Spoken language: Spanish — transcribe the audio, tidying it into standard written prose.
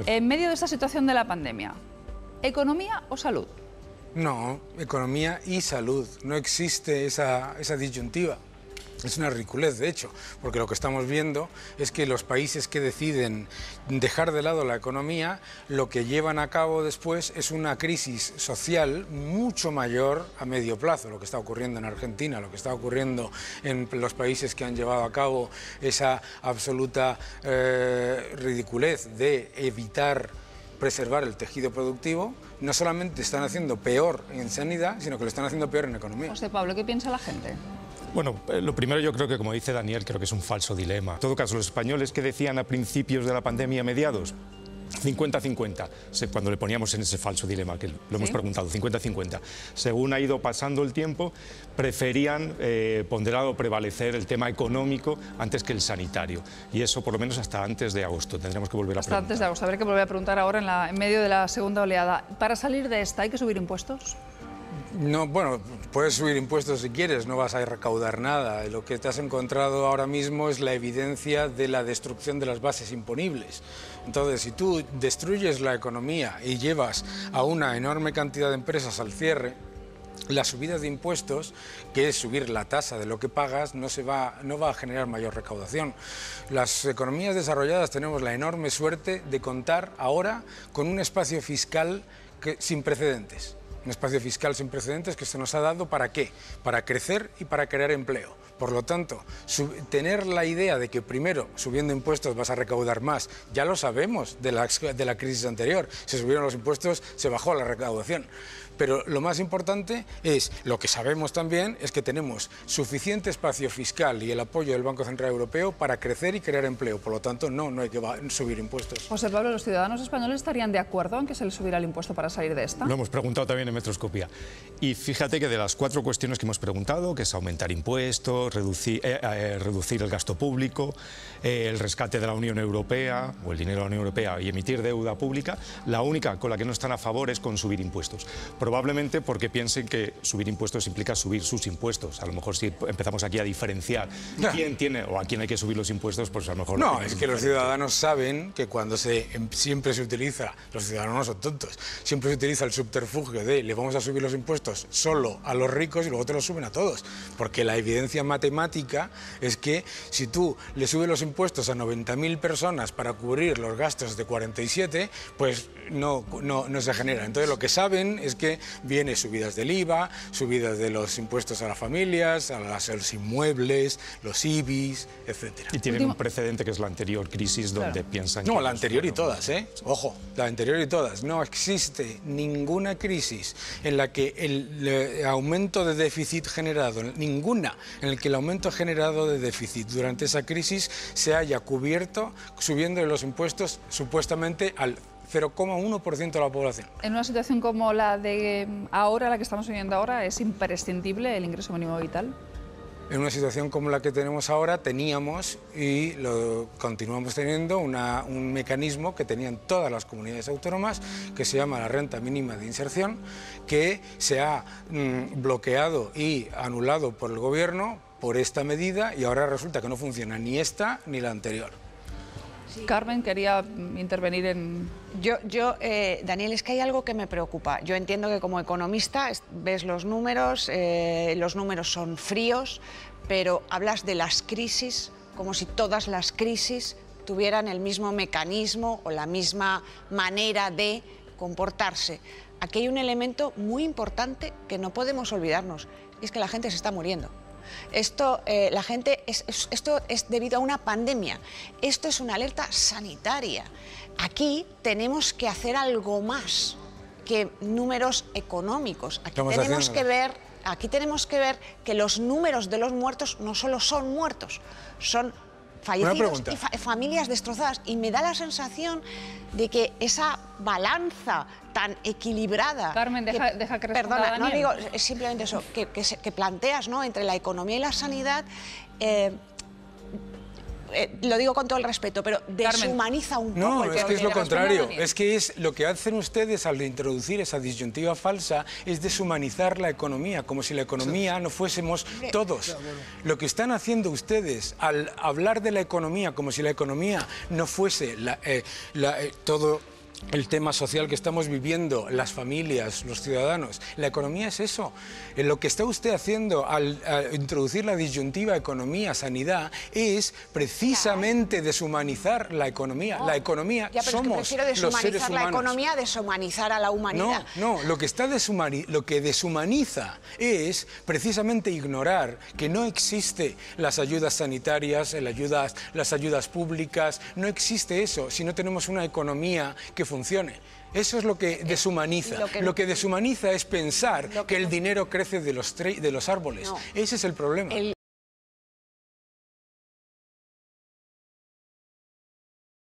En medio de esta situación de la pandemia, ¿economía o salud? No, economía y salud. No existe esa disyuntiva. Es una ridiculez, de hecho, porque lo que estamos viendo es que los países que deciden dejar de lado la economía, lo que llevan a cabo después es una crisis social mucho mayor a medio plazo. Lo que está ocurriendo en Argentina, lo que está ocurriendo en los países que han llevado a cabo esa absoluta ridiculez de evitar preservar el tejido productivo, no solamente están haciendo peor en sanidad, sino que lo están haciendo peor en economía. José Pablo, ¿qué piensa la gente? Bueno, lo primero yo creo que, como dice Daniel, creo que es un falso dilema. En todo caso, los españoles que decían a principios de la pandemia, a mediados, 50-50, cuando le poníamos en ese falso dilema, que lo hemos preguntado, 50-50. Según ha ido pasando el tiempo, preferían ponderar o prevalecer el tema económico antes que el sanitario. Y eso por lo menos hasta antes de agosto. Tendremos que volver a preguntar. Hasta antes de agosto. Habrá que volver a preguntar ahora en medio de la segunda oleada. ¿Para salir de esta hay que subir impuestos? No, bueno, puedes subir impuestos si quieres, no vas a recaudar nada. Lo que te has encontrado ahora mismo es la evidencia de la destrucción de las bases imponibles. Entonces, si tú destruyes la economía y llevas a una enorme cantidad de empresas al cierre, las subidas de impuestos, que es subir la tasa de lo que pagas, no va a generar mayor recaudación. Las economías desarrolladas tenemos la enorme suerte de contar ahora con un espacio fiscal sin precedentes. Un espacio fiscal sin precedentes que se nos ha dado ¿para qué? Para crecer y para crear empleo. Por lo tanto, tener la idea de que primero subiendo impuestos vas a recaudar más, ya lo sabemos de la crisis anterior. Se subieron los impuestos, se bajó la recaudación. Pero lo más importante es, lo que sabemos también, es que tenemos suficiente espacio fiscal y el apoyo del Banco Central Europeo para crecer y crear empleo. Por lo tanto, no hay que subir impuestos. José Pablo, ¿los ciudadanos españoles estarían de acuerdo en que se les subiera el impuesto para salir de esta? Lo hemos preguntado también en Metroscopía. Y fíjate que de las 4 cuestiones que hemos preguntado, que es aumentar impuestos, reducir el gasto público, el rescate de la Unión Europea, o el dinero de la Unión Europea, y emitir deuda pública, la única con la que no están a favor es con subir impuestos. Probablemente porque piensen que subir impuestos implica subir sus impuestos. A lo mejor si empezamos aquí a diferenciar quién tiene o a quién hay que subir los impuestos, pues a lo mejor... No, es que los ciudadanos saben que cuando siempre se utiliza, los ciudadanos no son tontos, siempre se utiliza el subterfugio de le vamos a subir los impuestos solo a los ricos y luego te los suben a todos. Porque la evidencia matemática es que si tú le subes los impuestos a 90.000 personas para cubrir los gastos de 47, pues no se genera. Entonces lo que saben es que viene subidas del IVA, subidas de los impuestos a las familias, a los inmuebles, los IBIs, etcétera. Y tienen un precedente que es la anterior crisis donde piensan... No, la anterior y todas, Ojo, la anterior y todas. No existe ninguna crisis en la que el aumento de déficit generado, ninguna en la que el aumento generado de déficit durante esa crisis se haya cubierto subiendo los impuestos supuestamente al 0,1% de la población. En una situación como la de ahora, la que estamos viviendo ahora, ¿es imprescindible el ingreso mínimo vital? En una situación como la que tenemos ahora, teníamos y lo continuamos teniendo un mecanismo que tenían todas las comunidades autónomas, que se llama la renta mínima de inserción, que se ha bloqueado y anulado por el gobierno por esta medida y ahora resulta que no funciona ni esta ni la anterior. Sí. Carmen quería intervenir en... Daniel, es que hay algo que me preocupa. Yo entiendo que como economista ves los números son fríos, pero hablas de las crisis como si todas las crisis tuvieran el mismo mecanismo o la misma manera de comportarse. Aquí hay un elemento muy importante que no podemos olvidarnos, y es que la gente se está muriendo. Esto es debido a una pandemia. Esto es una alerta sanitaria. Aquí tenemos que hacer algo más que números económicos. Aquí tenemos que ver que los números de los muertos no solo son muertos, son fallecidos y familias destrozadas. Y me da la sensación de que esa balanza tan equilibrada... Carmen, deja que responda Perdona, Daniel. no digo simplemente eso, que planteas, ¿no?, entre la economía y la sanidad, lo digo con todo el respeto, pero deshumaniza un poco. No, el es que es lo que contrario. responda Es que es lo que hacen ustedes al introducir esa disyuntiva falsa, es deshumanizar la economía, como si la economía no fuésemos todos. Lo que están haciendo ustedes al hablar de la economía como si la economía no fuese todo el tema social que estamos viviendo, las familias, los ciudadanos. La economía es eso. Lo que está usted haciendo al introducir la disyuntiva economía-sanidad es precisamente deshumanizar la economía. La economía Ya, pero somos es que prefiero los seres deshumanizar la humanos. economía a deshumanizar a la humanidad. No, lo que deshumaniza es precisamente ignorar que no existe las ayudas sanitarias, las ayudas públicas, no existe eso si no tenemos una economía que funcione. Eso es lo que deshumaniza. Lo que deshumaniza es pensar que el dinero crece de los árboles. No. Ese es el problema.